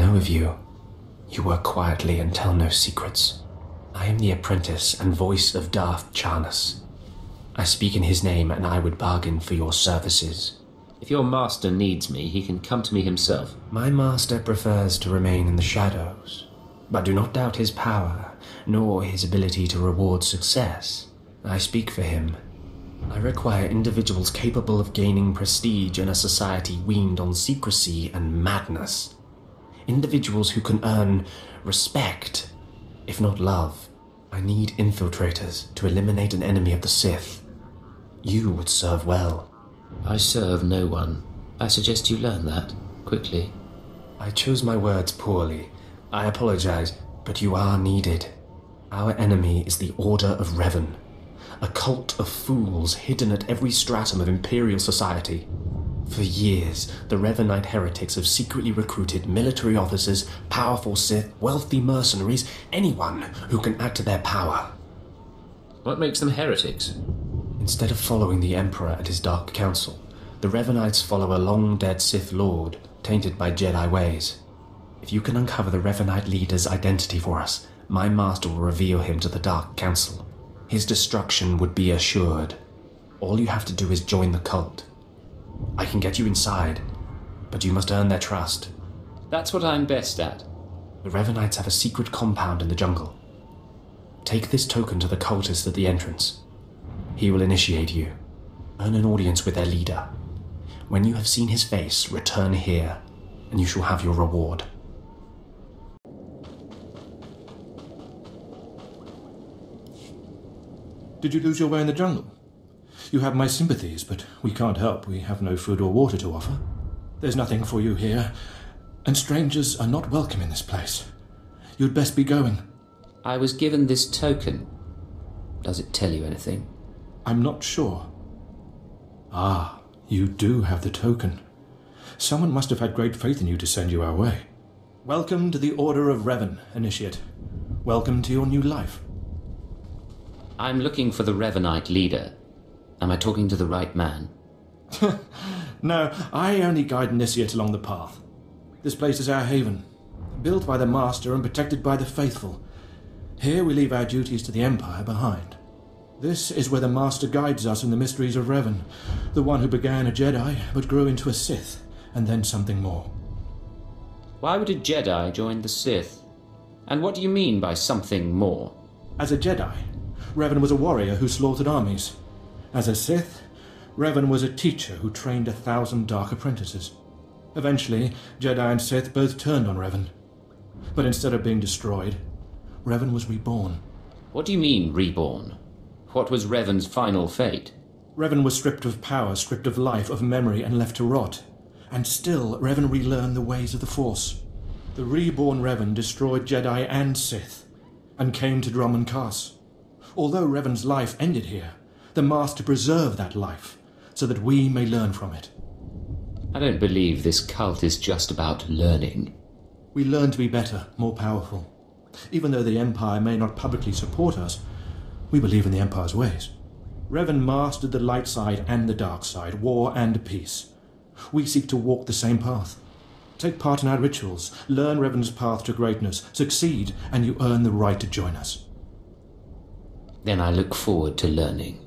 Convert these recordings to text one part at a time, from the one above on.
know of you. You work quietly and tell no secrets. I am the apprentice and voice of Darth Charnas. I speak in his name, and I would bargain for your services. If your master needs me, he can come to me himself. My master prefers to remain in the shadows, but do not doubt his power, nor his ability to reward success. I speak for him. I require individuals capable of gaining prestige in a society weaned on secrecy and madness. Individuals who can earn respect, if not love. I need infiltrators to eliminate an enemy of the Sith. You would serve well. I serve no one. I suggest you learn that, quickly. I chose my words poorly. I apologize, but you are needed. Our enemy is the Order of Reven, a cult of fools hidden at every stratum of Imperial society. For years, the Revanite heretics have secretly recruited military officers, powerful Sith, wealthy mercenaries, anyone who can add to their power. What makes them heretics? Instead of following the Emperor and his Dark Council, the Revanites follow a long-dead Sith Lord, tainted by Jedi ways. If you can uncover the Revanite leader's identity for us, my master will reveal him to the Dark Council. His destruction would be assured. All you have to do is join the cult. I can get you inside, but you must earn their trust. That's what I'm best at. The Revanites have a secret compound in the jungle. Take this token to the cultist at the entrance. He will initiate you. Earn an audience with their leader. When you have seen his face, return here, and you shall have your reward. Did you lose your way in the jungle? You have my sympathies, but we can't help. We have no food or water to offer. There's nothing for you here, and strangers are not welcome in this place. You'd best be going. I was given this token. Does it tell you anything? I'm not sure. Ah, you do have the token. Someone must have had great faith in you to send you our way. Welcome to the Order of Reven, Initiate. Welcome to your new life. I'm looking for the Revanite leader. Am I talking to the right man? No, I only guide Initiate along the path. This place is our haven, built by the Master and protected by the faithful. Here we leave our duties to the Empire behind. This is where the Master guides us in the Mysteries of Reven, the one who began a Jedi but grew into a Sith, and then something more. Why would a Jedi join the Sith? And what do you mean by something more? As a Jedi, Revan was a warrior who slaughtered armies. As a Sith, Revan was a teacher who trained 1,000 dark apprentices. Eventually, Jedi and Sith both turned on Revan. But instead of being destroyed, Revan was reborn. What do you mean, reborn? What was Revan's final fate? Revan was stripped of power, stripped of life, of memory, and left to rot. And still, Revan relearned the ways of the Force. The reborn Revan destroyed Jedi and Sith, and came to Dromund Kaas. Although Revan's life ended here, the Master preserved that life, so that we may learn from it. I don't believe this cult is just about learning. We learn to be better, more powerful. Even though the Empire may not publicly support us, we believe in the Empire's ways. Revan mastered the light side and the dark side, war and peace. We seek to walk the same path. Take part in our rituals, learn Revan's path to greatness, succeed, and you earn the right to join us. Then I look forward to learning.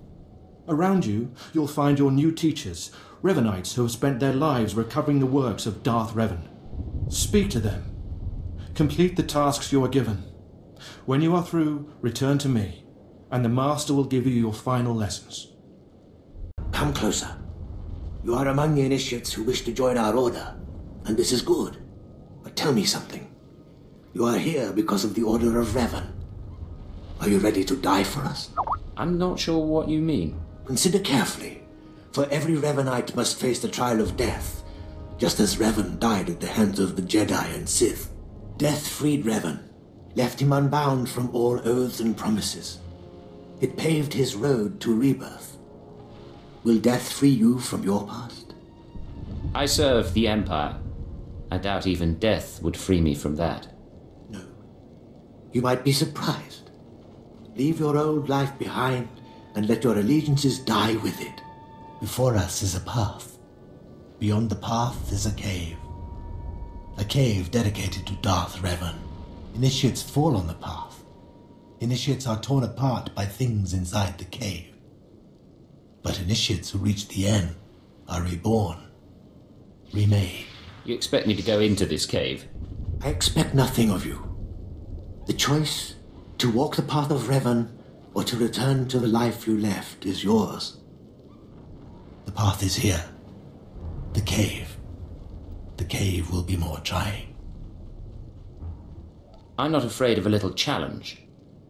Around you, you'll find your new teachers, Revanites who have spent their lives recovering the works of Darth Revan. Speak to them. Complete the tasks you are given. When you are through, return to me, and the Master will give you your final lessons. Come closer. You are among the initiates who wish to join our order, and this is good. But tell me something. You are here because of the Order of Reven. Are you ready to die for us? I'm not sure what you mean. Consider carefully, for every Revanite must face the trial of death, just as Revan died at the hands of the Jedi and Sith. Death freed Revan, left him unbound from all oaths and promises. It paved his road to rebirth. Will death free you from your past? I serve the Empire. I doubt even death would free me from that. No. You might be surprised. Leave your old life behind and let your allegiances die with it. Before us is a path. Beyond the path is a cave. A cave dedicated to Darth Revan. Initiates fall on the path. Initiates are torn apart by things inside the cave. But initiates who reach the end are reborn. Remade. You expect me to go into this cave? I expect nothing of you. The choice to walk the path of Revan or to return to the life you left is yours. The path is here. The cave. The cave will be more trying. I'm not afraid of a little challenge.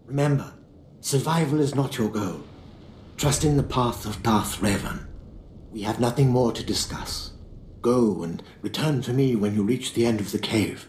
Remember, survival is not your goal. Trust in the path of Darth Revan. We have nothing more to discuss. Go and return to me when you reach the end of the cave.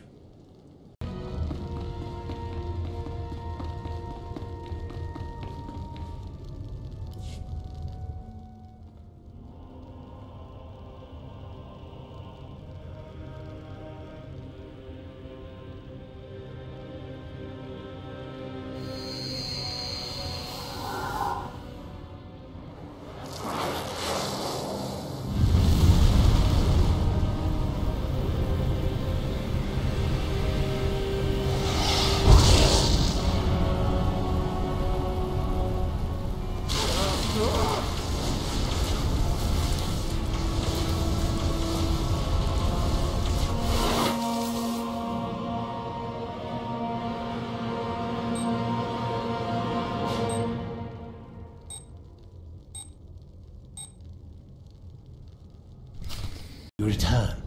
You return.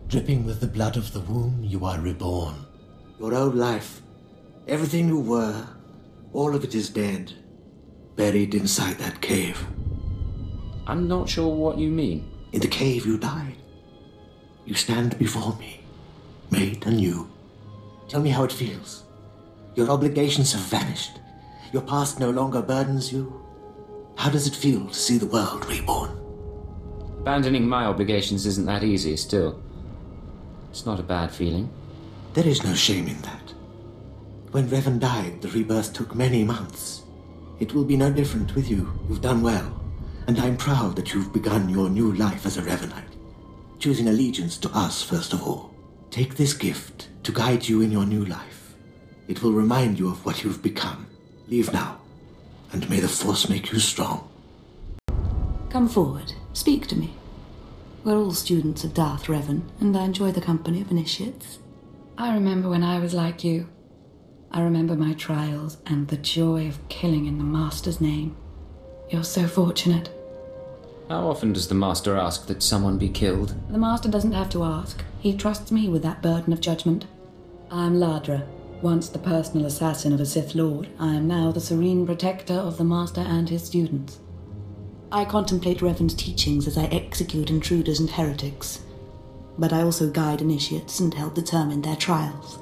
Dripping with the blood of the womb, you are reborn. Your old life, everything you were, all of it is dead. Buried inside that cave. I'm not sure what you mean. In the cave you died. You stand before me, made anew. Tell me how it feels. Your obligations have vanished. Your past no longer burdens you. How does it feel to see the world reborn? Abandoning my obligations isn't that easy, still. It's not a bad feeling. There is no shame in that. When Revan died, the rebirth took many months. It will be no different with you. You've done well. And I'm proud that you've begun your new life as a Revanite, choosing allegiance to us first of all. Take this gift to guide you in your new life. It will remind you of what you've become. Leave now, and may the Force make you strong. Come forward. Speak to me. We're all students of Darth Revan, and I enjoy the company of initiates. I remember when I was like you. I remember my trials and the joy of killing in the Master's name. You're so fortunate. How often does the Master ask that someone be killed? The Master doesn't have to ask. He trusts me with that burden of judgment. I am Ladra, once the personal assassin of a Sith Lord. I am now the serene protector of the Master and his students. I contemplate Revan's teachings as I execute intruders and heretics, but I also guide initiates and help determine their trials.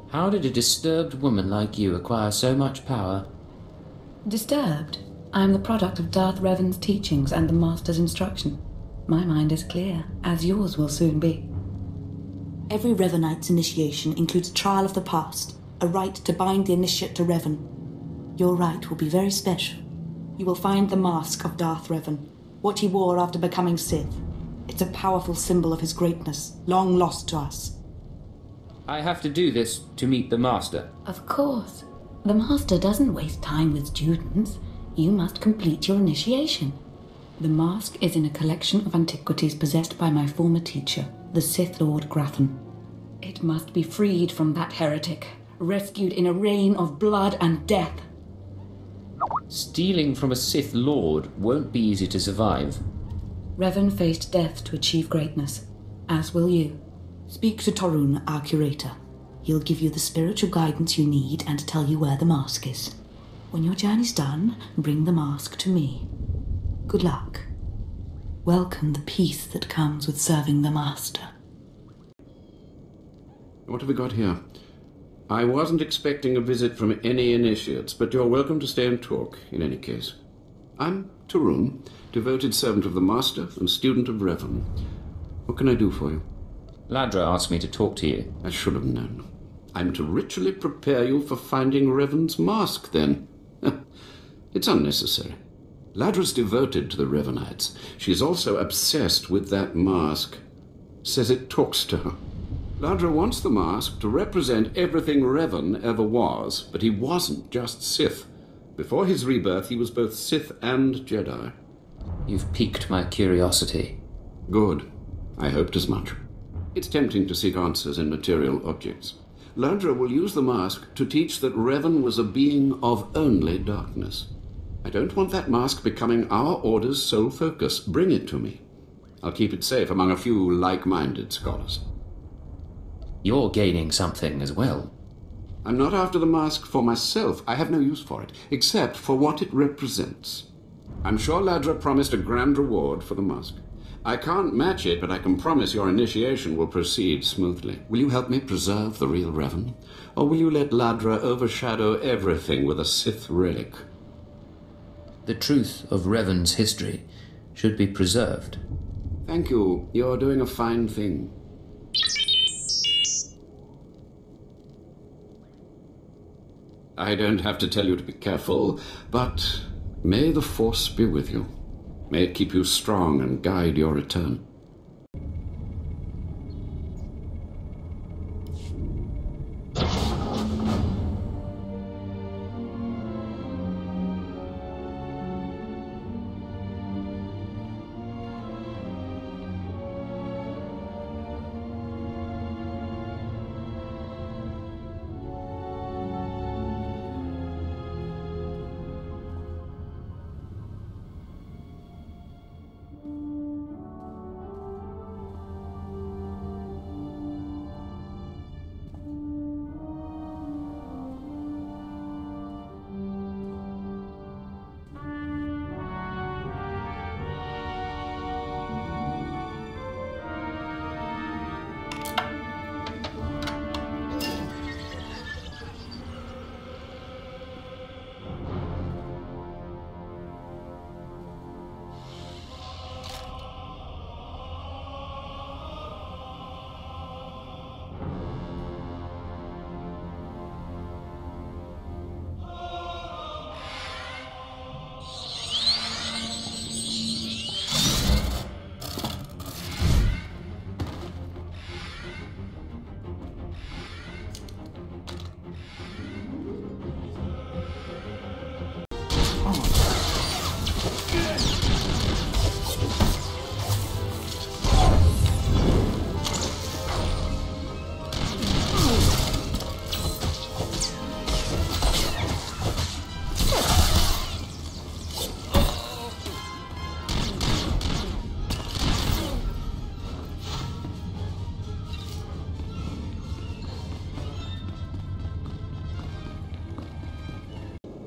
How did a disturbed woman like you acquire so much power? Disturbed? I am the product of Darth Revan's teachings and the Master's instruction. My mind is clear, as yours will soon be. Every Revanite's initiation includes a trial of the past, a rite to bind the initiate to Revan. Your rite will be very special. You will find the mask of Darth Revan, what he wore after becoming Sith. It's a powerful symbol of his greatness, long lost to us. I have to do this to meet the Master. Of course. The Master doesn't waste time with students. You must complete your initiation. The mask is in a collection of antiquities possessed by my former teacher, the Sith Lord Grafan. It must be freed from that heretic, rescued in a reign of blood and death. Stealing from a Sith Lord won't be easy to survive. Revan faced death to achieve greatness, as will you. Speak to Torun, our curator. He'll give you the spiritual guidance you need and tell you where the mask is. When your journey's done, bring the mask to me. Good luck. Welcome the peace that comes with serving the Master. What have we got here? I wasn't expecting a visit from any initiates, but you're welcome to stay and talk, in any case. I'm Torun, devoted servant of the Master and student of Revan. What can I do for you? Ladra asked me to talk to you. I should have known. I'm to ritually prepare you for finding Revan's mask, then. It's unnecessary. Ladra's devoted to the Revanites. She's also obsessed with that mask. Says it talks to her. Ladra wants the mask to represent everything Revan ever was, but he wasn't just Sith. Before his rebirth, he was both Sith and Jedi. You've piqued my curiosity. Good. I hoped as much. It's tempting to seek answers in material objects. Ladra will use the mask to teach that Revan was a being of only darkness. I don't want that mask becoming our Order's sole focus. Bring it to me. I'll keep it safe among a few like-minded scholars. You're gaining something as well. I'm not after the mask for myself. I have no use for it, except for what it represents. I'm sure Ladra promised a grand reward for the mask. I can't match it, but I can promise your initiation will proceed smoothly. Will you help me preserve the real Revan? Or will you let Ladra overshadow everything with a Sith relic? The truth of Revan's history should be preserved. Thank you. You're doing a fine thing. I don't have to tell you to be careful, but may the Force be with you. May it keep you strong and guide your return.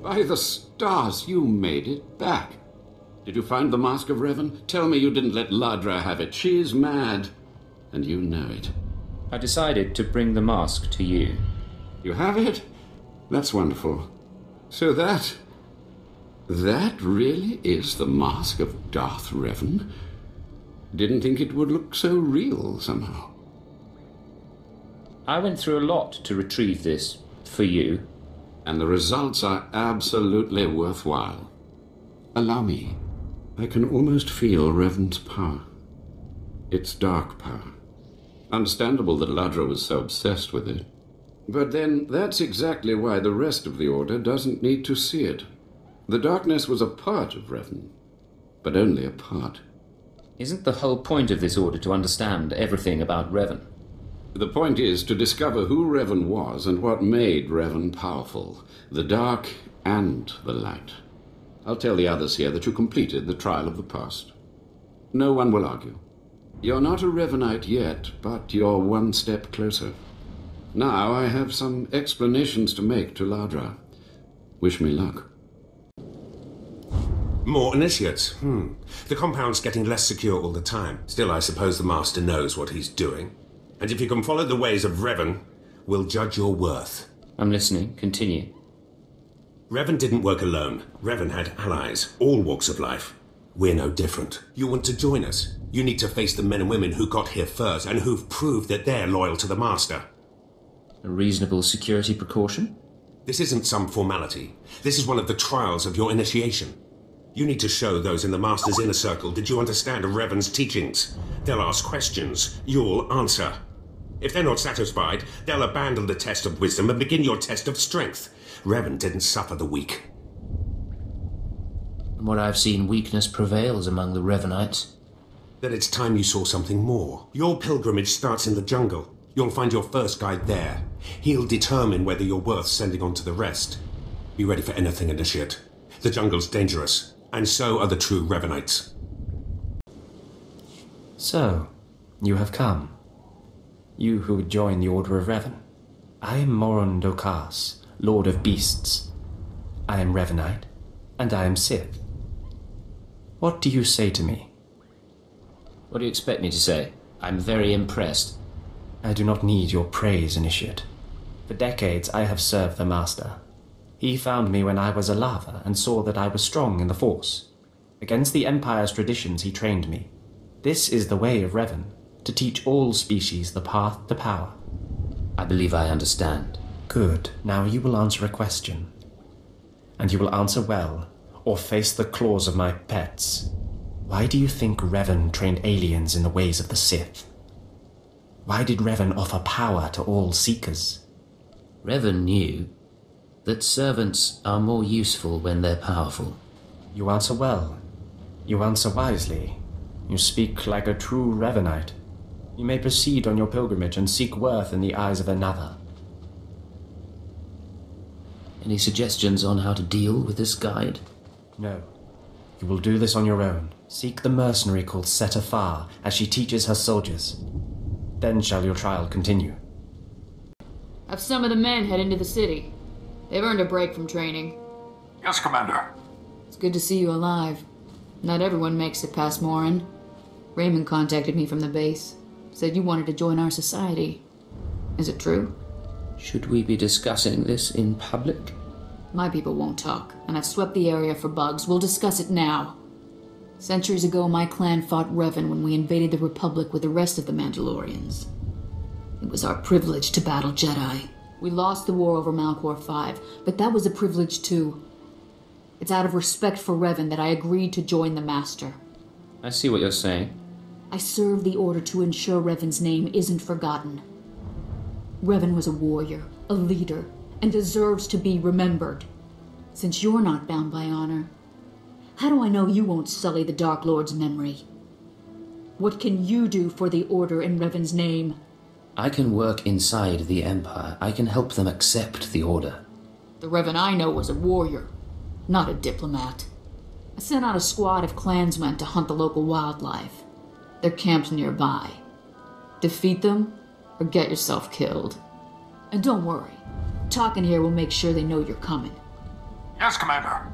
By the stars, you made it back. Did you find the Mask of Reven? Tell me you didn't let Ladra have it. She's mad, and you know it. I decided to bring the mask to you. You have it? That's wonderful. So that really is the mask of Darth Revan? Didn't think it would look so real somehow. I went through a lot to retrieve this for you. And the results are absolutely worthwhile. Allow me. I can almost feel Revan's power. It's dark power. Understandable that Ladra was so obsessed with it. But then, that's exactly why the rest of the Order doesn't need to see it. The darkness was a part of Revan, but only a part. Isn't the whole point of this Order to understand everything about Revan? The point is to discover who Revan was and what made Revan powerful. The dark and the light. I'll tell the others here that you completed the trial of the past. No one will argue. You're not a Revanite yet, but you're one step closer. Now I have some explanations to make to Ladra. Wish me luck. More initiates. The compound's getting less secure all the time. Still, I suppose the Master knows what he's doing. And if you can follow the ways of Revan, we'll judge your worth. I'm listening. Continue. Revan didn't work alone. Revan had allies, all walks of life. We're no different. You want to join us? You need to face the men and women who got here first and who've proved that they're loyal to the Master. A reasonable security precaution? This isn't some formality. This is one of the trials of your initiation. You need to show those in the Master's inner circle that you understand Revan's teachings. They'll ask questions. You'll answer. If they're not satisfied, they'll abandon the test of wisdom and begin your test of strength. Revan didn't suffer the weak. From what I've seen, weakness prevails among the Revenites. Then it's time you saw something more. Your pilgrimage starts in the jungle. You'll find your first guide there. He'll determine whether you're worth sending on to the rest. Be ready for anything, Initiate. The jungle's dangerous, and so are the true Revenites. So, you have come. You who would join the Order of Reven. I am Moron Dokas, Lord of Beasts. I am Revenite, and I am Sith. What do you say to me? What do you expect me to say? I'm very impressed. I do not need your praise, Initiate. For decades I have served the Master. He found me when I was a lava and saw that I was strong in the Force. Against the Empire's traditions he trained me. This is the way of Reven, to teach all species the path to power. I believe I understand. Good. Now you will answer a question. And you will answer well, or face the claws of my pets. Why do you think Revan trained aliens in the ways of the Sith? Why did Revan offer power to all seekers? Revan knew that servants are more useful when they're powerful. You answer well. You answer wisely. You speak like a true Revenite. You may proceed on your pilgrimage and seek worth in the eyes of another. Any suggestions on how to deal with this guide? No. You will do this on your own. Seek the mercenary called SWTOR as she teaches her soldiers. Then shall your trial continue. Have some of the men head into the city. They've earned a break from training. Yes, Commander. It's good to see you alive. Not everyone makes it past Morin. Raymond contacted me from the base. Said you wanted to join our society. Is it true? Should we be discussing this in public? My people won't talk, and I've swept the area for bugs. We'll discuss it now. Centuries ago, my clan fought Revan when we invaded the Republic with the rest of the Mandalorians. It was our privilege to battle Jedi. We lost the war over Malchor 5, but that was a privilege too. It's out of respect for Revan that I agreed to join the Master. I see what you're saying. I serve the Order to ensure Revan's name isn't forgotten. Revan was a warrior, a leader, and deserves to be remembered. Since you're not bound by honor, how do I know you won't sully the Dark Lord's memory? What can you do for the Order in Revan's name? I can work inside the Empire. I can help them accept the Order. The Revan I know was a warrior, not a diplomat. I sent out a squad of clansmen to hunt the local wildlife. Their camp's nearby. Defeat them, or get yourself killed. And don't worry, talking here will make sure they know you're coming. Yes, Commander.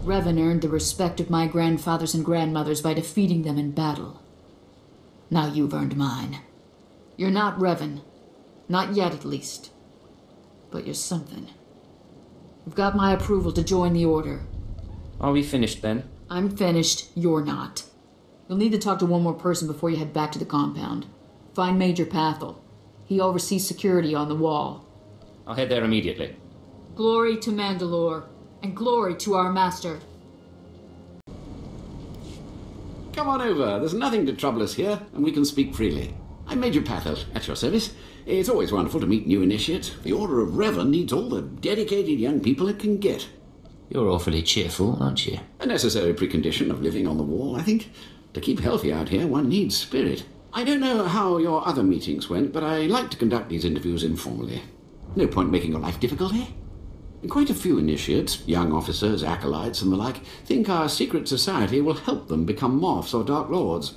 Revan earned the respect of my grandfathers and grandmothers by defeating them in battle. Now you've earned mine. You're not Revan. Not yet, at least. But you're something. You've got my approval to join the Order. Are we finished then? I'm finished. You're not. You'll need to talk to one more person before you head back to the compound. Find Major Pathel. He oversees security on the wall. I'll head there immediately. Glory to Mandalore. And glory to our Master. Come on over. There's nothing to trouble us here, and we can speak freely. I'm Major Pathel, at your service. It's always wonderful to meet new initiates. The Order of Reven needs all the dedicated young people it can get. You're awfully cheerful, aren't you? A necessary precondition of living on the wall, I think. To keep healthy out here, one needs spirit. I don't know how your other meetings went, but I like to conduct these interviews informally. No point making your life difficult, eh? Quite a few initiates, young officers, acolytes, and the like, think our secret society will help them become Morphs or Dark Lords.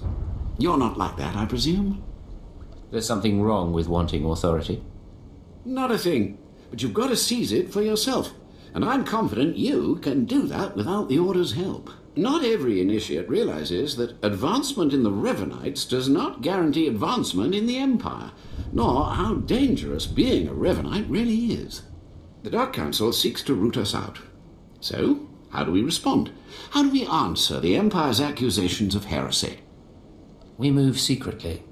You're not like that, I presume? There's something wrong with wanting authority. Not a thing. But you've got to seize it for yourself. And I'm confident you can do that without the Order's help. Not every initiate realizes that advancement in the Revenites does not guarantee advancement in the Empire, nor how dangerous being a Revenite really is. The Dark Council seeks to root us out. So, how do we respond? How do we answer the Empire's accusations of heresy? We move secretly.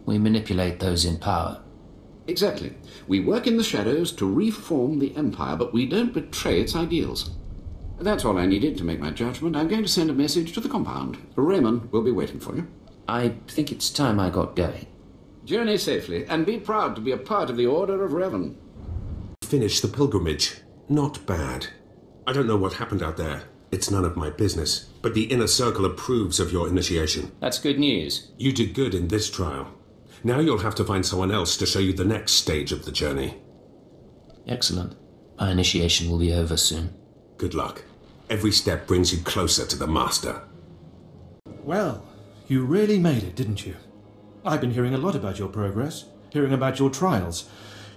We manipulate those in power. Exactly. We work in the shadows to reform the Empire, but we don't betray its ideals. That's all I needed to make my judgment. I'm going to send a message to the compound. Raymond will be waiting for you. I think it's time I got going. Journey safely, and be proud to be a part of the Order of Reven. Finish the pilgrimage. Not bad. I don't know what happened out there. It's none of my business. But the Inner Circle approves of your initiation. That's good news. You did good in this trial. Now you'll have to find someone else to show you the next stage of the journey. Excellent. My initiation will be over soon. Good luck. Every step brings you closer to the Master. Well, you really made it, didn't you? I've been hearing a lot about your progress, hearing about your trials.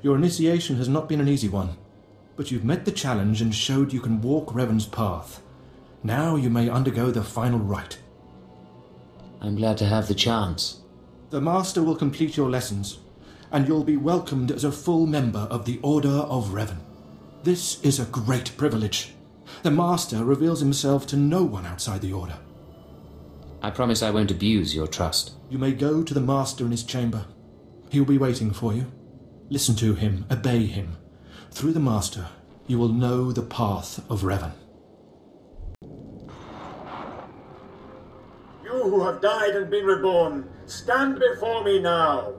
Your initiation has not been an easy one, but you've met the challenge and showed you can walk Revan's path. Now you may undergo the final rite. I'm glad to have the chance. The Master will complete your lessons, and you'll be welcomed as a full member of the Order of Reven. This is a great privilege. The Master reveals himself to no one outside the Order. I promise I won't abuse your trust. You may go to the Master in his chamber. He will be waiting for you. Listen to him, obey him. Through the Master, you will know the path of Reven. You who have died and been reborn, stand before me now.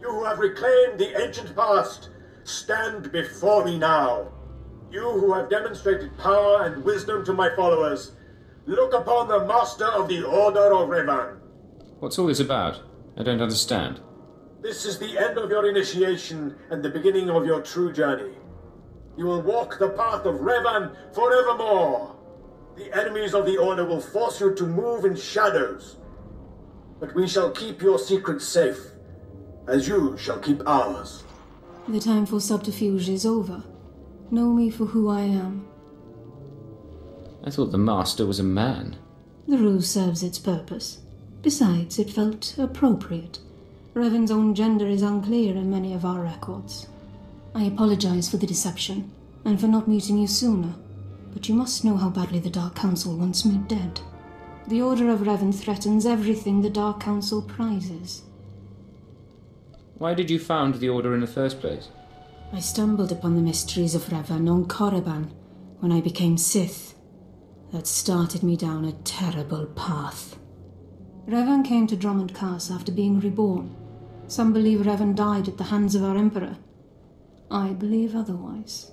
You who have reclaimed the ancient past, stand before me now. You who have demonstrated power and wisdom to my followers, look upon the Master of the Order of Revan. What's all this about? I don't understand. This is the end of your initiation and the beginning of your true journey. You will walk the path of Revan forevermore. The enemies of the Order will force you to move in shadows. But we shall keep your secrets safe, as you shall keep ours. The time for subterfuge is over. Know me for who I am. I thought the Master was a man. The ruse serves its purpose. Besides, it felt appropriate. Revan's own gender is unclear in many of our records. I apologize for the deception, and for not meeting you sooner. But you must know how badly the Dark Council wants me dead. The Order of Reven threatens everything the Dark Council prizes. Why did you found the Order in the first place? I stumbled upon the Mysteries of Reven on Korriban when I became Sith. That started me down a terrible path. Revan came to Drummond Castle after being reborn. Some believe Revan died at the hands of our Emperor. I believe otherwise.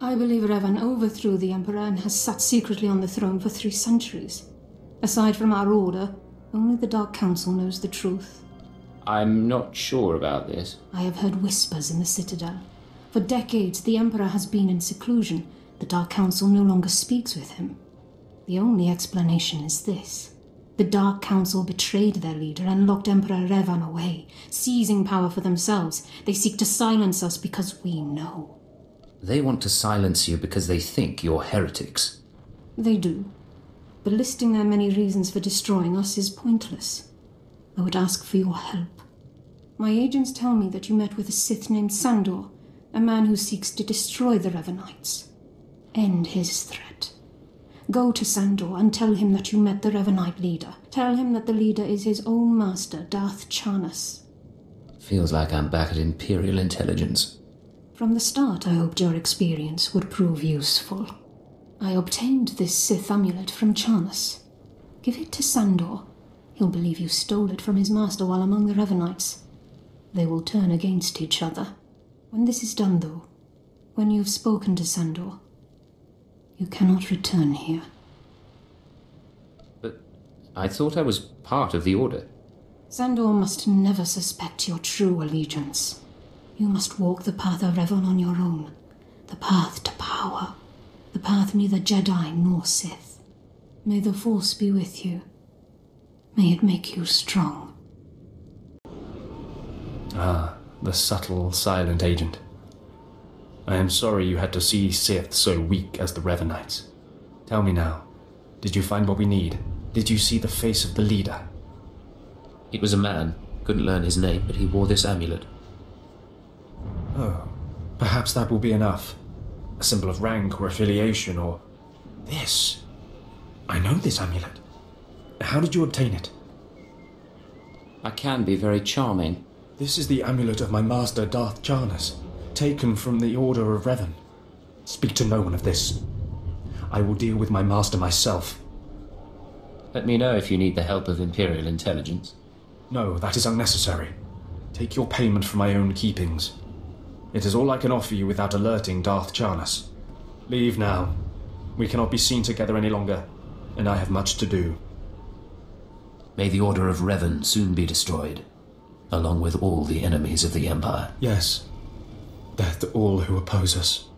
I believe Revan overthrew the Emperor and has sat secretly on the throne for 3 centuries. Aside from our Order, only the Dark Council knows the truth. I'm not sure about this. I have heard whispers in the Citadel. For decades, the Emperor has been in seclusion. The Dark Council no longer speaks with him. The only explanation is this. The Dark Council betrayed their leader and locked Emperor Revan away, seizing power for themselves. They seek to silence us because we know. They want to silence you because they think you're heretics. They do. But listing their many reasons for destroying us is pointless. I would ask for your help. My agents tell me that you met with a Sith named Sandor, a man who seeks to destroy the Revenites. End his threat. Go to Sandor and tell him that you met the Revenite leader. Tell him that the leader is his own master, Darth Charnas. Feels like I'm back at Imperial intelligence. From the start, I hoped your experience would prove useful. I obtained this Sith amulet from Charnas. Give it to Sandor. He'll believe you stole it from his master while among the Revenites. They will turn against each other. When this is done, though, when you've spoken to Sandor, you cannot return here. But I thought I was part of the Order. Sandor must never suspect your true allegiance. You must walk the path of Revan on your own. The path to power. The path neither Jedi nor Sith. May the Force be with you. May it make you strong. Ah, the subtle, silent agent. I am sorry you had to see Sith so weak as the Revenites. Tell me now, did you find what we need? Did you see the face of the leader? It was a man. Couldn't learn his name, but he wore this amulet. Oh, perhaps that will be enough. A symbol of rank or affiliation or... This. I know this amulet. How did you obtain it? I can be very charming. This is the amulet of my master Darth Charnas, taken from the Order of Reven. Speak to no one of this. I will deal with my master myself. Let me know if you need the help of Imperial intelligence. No, that is unnecessary. Take your payment from my own keepings. It is all I can offer you without alerting Darth Charnas. Leave now. We cannot be seen together any longer, and I have much to do. May the Order of Reven soon be destroyed, along with all the enemies of the Empire. Yes. Death to all who oppose us.